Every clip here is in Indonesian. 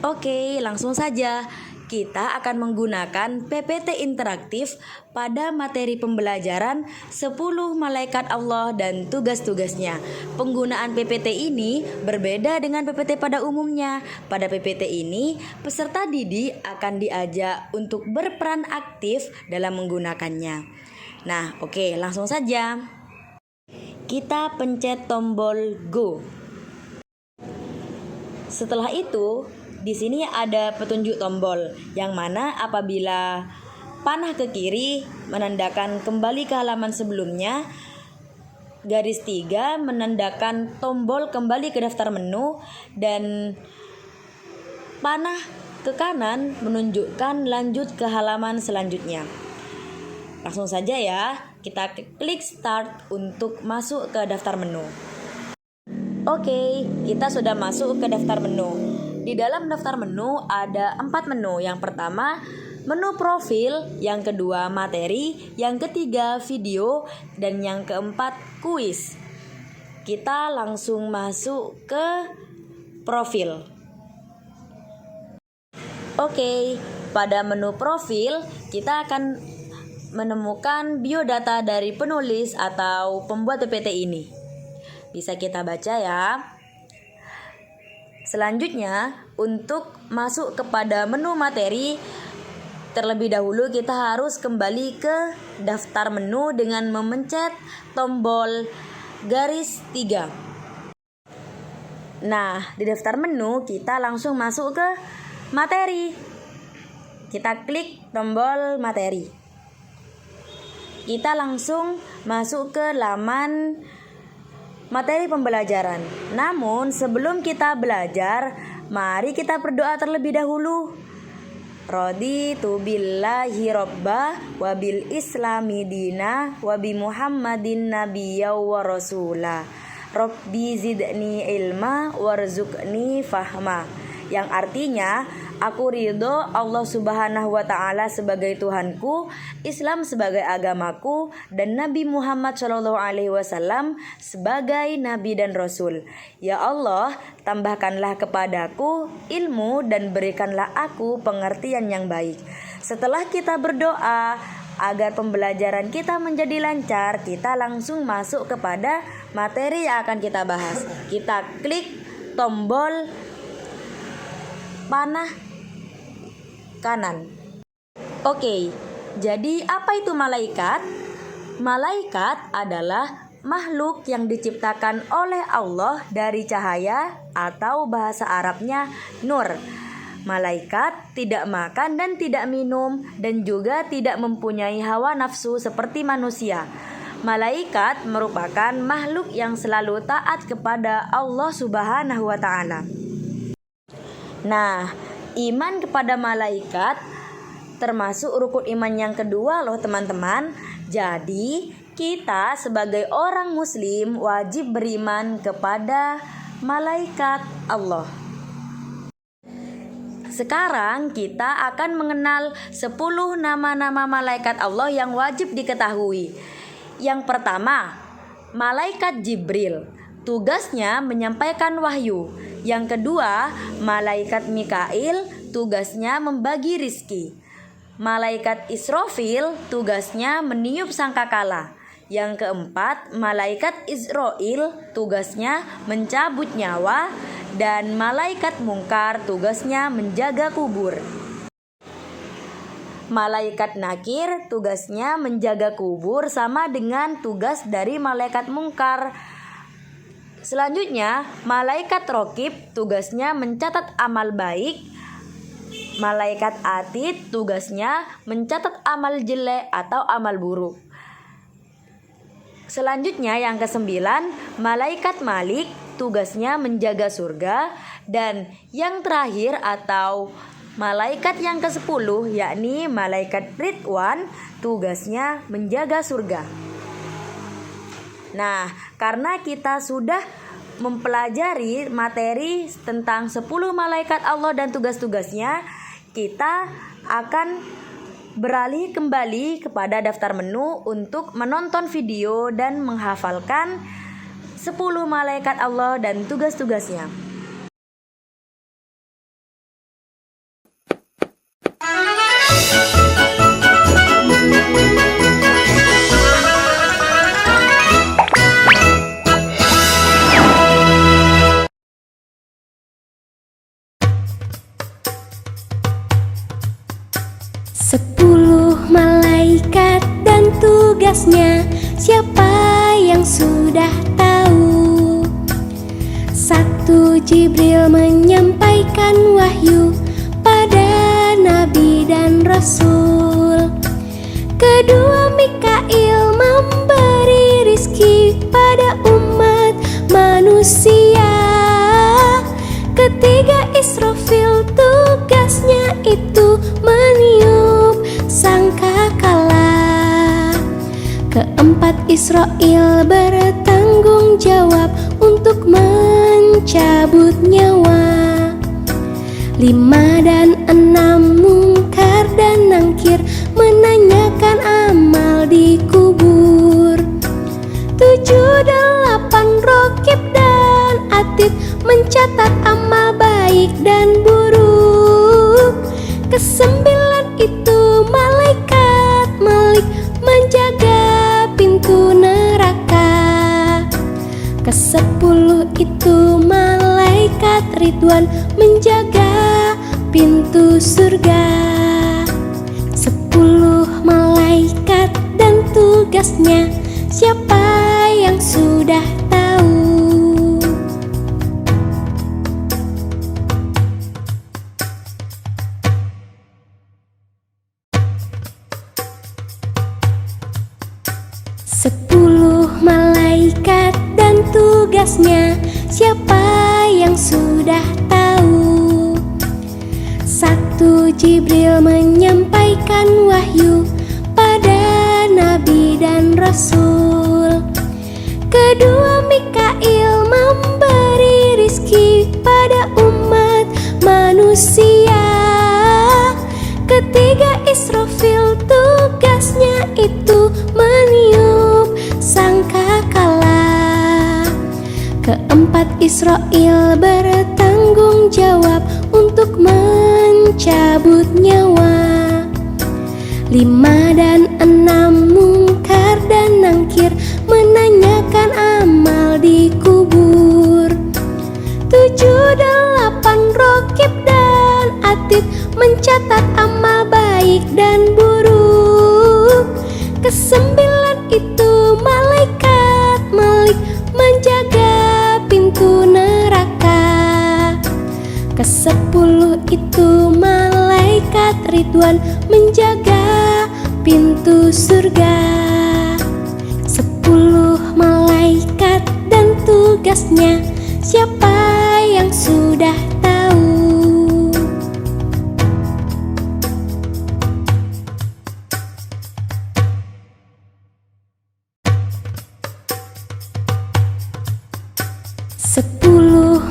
Oke, langsung saja. Kita akan menggunakan PPT interaktif pada materi pembelajaran 10 malaikat Allah dan tugas-tugasnya. Penggunaan PPT ini berbeda dengan PPT pada umumnya. Pada PPT ini, peserta didik akan diajak untuk berperan aktif dalam menggunakannya. Nah, oke, langsung saja. Kita pencet tombol Go. Setelah itu, di sini ada petunjuk tombol yang mana apabila panah ke kiri menandakan kembali ke halaman sebelumnya, garis 3 menandakan tombol kembali ke daftar menu, dan panah ke kanan menunjukkan lanjut ke halaman selanjutnya. Langsung saja ya, kita klik start untuk masuk ke daftar menu. Oke, kita sudah masuk ke daftar menu. Di dalam daftar menu ada 4 menu. Yang pertama, menu profil, yang kedua materi, yang ketiga video, dan yang keempat kuis. Kita langsung masuk ke profil. Oke, pada menu profil kita akan menemukan biodata dari penulis atau pembuat PPT ini. Bisa kita baca ya. Selanjutnya, untuk masuk kepada menu materi, terlebih dahulu kita harus kembali ke daftar menu dengan memencet tombol garis 3. Nah, di daftar menu kita langsung masuk ke materi. Kita klik tombol materi. Kita langsung masuk ke laman materi pembelajaran. Namun sebelum kita belajar, mari kita berdoa terlebih dahulu. Raditu billahi robba wa bil islami dina wa bi muhammadin nabiyya wa rasula. Rabbi zidni ilma warzuqni fahma. Yang artinya, aku ridho Allah Subhanahu wa Ta'ala sebagai Tuhanku, Islam sebagai agamaku, dan Nabi Muhammad SAW sebagai Nabi dan Rasul. Ya Allah, tambahkanlah kepadaku ilmu dan berikanlah aku pengertian yang baik. Setelah kita berdoa agar pembelajaran kita menjadi lancar, kita langsung masuk kepada materi yang akan kita bahas. Kita klik tombol panah kanan. Oke, jadi apa itu malaikat? Malaikat adalah makhluk yang diciptakan oleh Allah dari cahaya atau bahasa Arabnya nur. Malaikat tidak makan dan tidak minum dan juga tidak mempunyai hawa nafsu seperti manusia. Malaikat merupakan makhluk yang selalu taat kepada Allah Subhanahu wa Ta'ala. Nah, iman kepada malaikat termasuk rukun iman yang kedua loh teman-teman. Jadi, kita sebagai orang muslim wajib beriman kepada malaikat Allah. Sekarang kita akan mengenal 10 nama-nama malaikat Allah yang wajib diketahui. Yang pertama, malaikat Jibril. Tugasnya menyampaikan wahyu. Yang kedua, malaikat Mikail, tugasnya membagi rizki. Malaikat Israfil, tugasnya meniup sangkakala. Yang keempat, malaikat Israil, tugasnya mencabut nyawa. Dan malaikat Mungkar, tugasnya menjaga kubur. Malaikat Nakir, tugasnya menjaga kubur, sama dengan tugas dari malaikat Mungkar. Selanjutnya, malaikat Rokib tugasnya mencatat amal baik. Malaikat Atid tugasnya mencatat amal jelek atau amal buruk. Selanjutnya yang ke-9, malaikat Malik tugasnya menjaga surga. Dan yang terakhir atau malaikat yang ke-10 yakni malaikat Ridwan, tugasnya menjaga surga. Nah, karena kita sudah mempelajari materi tentang 10 malaikat Allah dan tugas-tugasnya, kita akan beralih kembali kepada daftar menu untuk menonton video dan menghafalkan 10 malaikat Allah dan tugas-tugasnya. tugasnya, siapa yang sudah tahu? 1. Jibril menyampaikan wahyu pada nabi dan rasul. 2. Mikail memberi rizki pada umat manusia. 3. Israfil tugasnya itu meniup sangkakala. 4. Israil bertanggung jawab untuk mencabut nyawa. 5 dan 6 Mungkar dan Nangkir menanyakan amal di kubur. 7, 8 Rokib dan Atid mencatat amal baik dan buruk. 9 itu malaikat Malik menjaga pintu neraka. 10 itu malaikat Ridwan menjaga pintu surga. 10 malaikat dan tugasnya, siapa yang sudah tahu? Malaikat dan tugasnya, siapa yang sudah tahu? 1. Jibril menyampaikan wahyu pada nabi dan rasul. 2. Mikail memberi rizki pada umat manusia. 3. Israfil tugasnya itu meniup sangkakala. 4. Israil bertanggung jawab untuk mencabut nyawa. 5 dan 6 Mungkar dan Nangkir menanyakan amal di kubur. 7, 8 Rokib dan Atid mencatat amal baik dan buruk. 9 itu malaikat Malik menjaga pintu neraka. 10 itu malaikat Ridwan menjaga pintu surga. 10 malaikat dan tugasnya, siapa yang sudah tahu?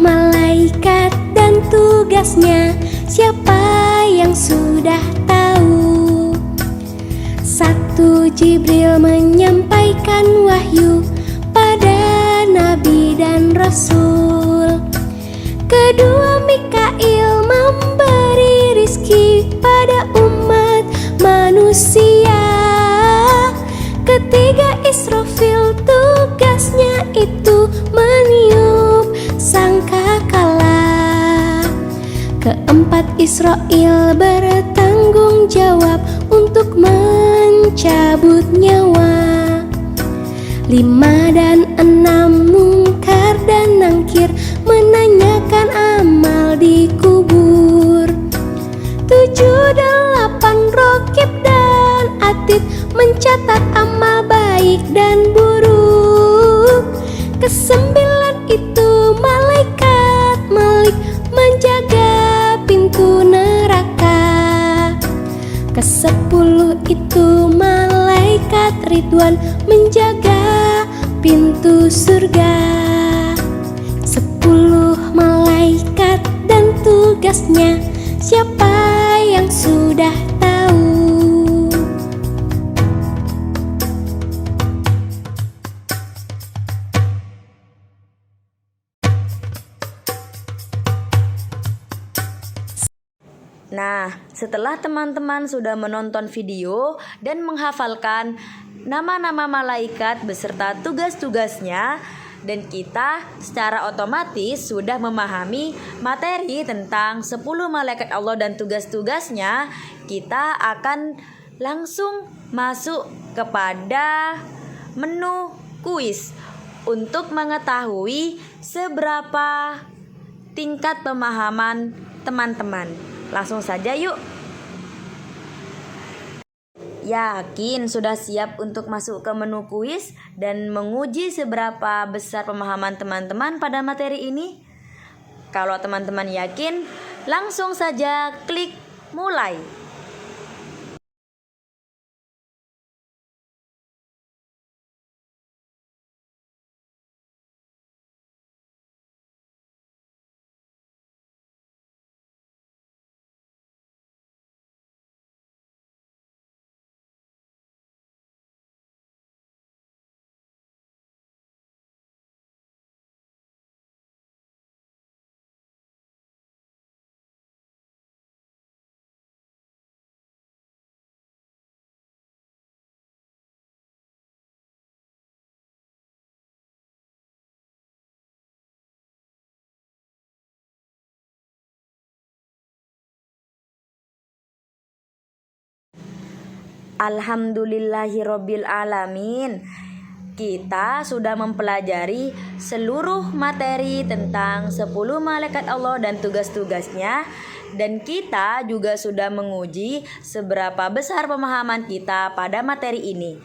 Malaikat dan tugasnya, siapa yang sudah tahu? 1. Jibril menyampaikan wahyu pada nabi dan rasul. 2. Mikail memberi rizki pada umat manusia. 3. Israfil tugasnya itu meniup sangkakala. 4. Israil bertanggung jawab untuk mencabut nyawa. 5 dan 6 Mungkar dan Nangkir menanyakan amal di kubur. 7, 8 Rokib dan Atid mencatat amal baik dan buruk. 9 itu malaikat Malik menjaga pintu neraka. 10 itu malaikat Ridwan menjaga pintu surga. 10 malaikat dan tugasnya, siapa yang sudah tahu? Nah, setelah teman-teman sudah menonton video dan menghafalkan nama-nama malaikat beserta tugas-tugasnya, dan kita secara otomatis sudah memahami materi tentang 10 malaikat Allah dan tugas-tugasnya, kita akan langsung masuk kepada menu kuis untuk mengetahui seberapa tingkat pemahaman teman-teman. Langsung saja yuk. Yakin sudah siap untuk masuk ke menu kuis dan menguji seberapa besar pemahaman teman-teman pada materi ini? Kalau teman-teman yakin, langsung saja klik mulai. Alhamdulillahirobbil alamin. Kita sudah mempelajari seluruh materi tentang 10 malaikat Allah dan tugas-tugasnya, dan kita juga sudah menguji seberapa besar pemahaman kita pada materi ini.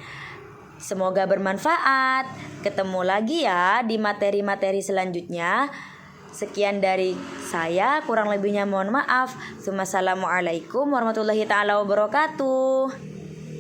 Semoga bermanfaat. Ketemu lagi ya di materi-materi selanjutnya. Sekian dari saya, kurang lebihnya mohon maaf. Wassalamualaikum warahmatullahi taala wabarakatuh.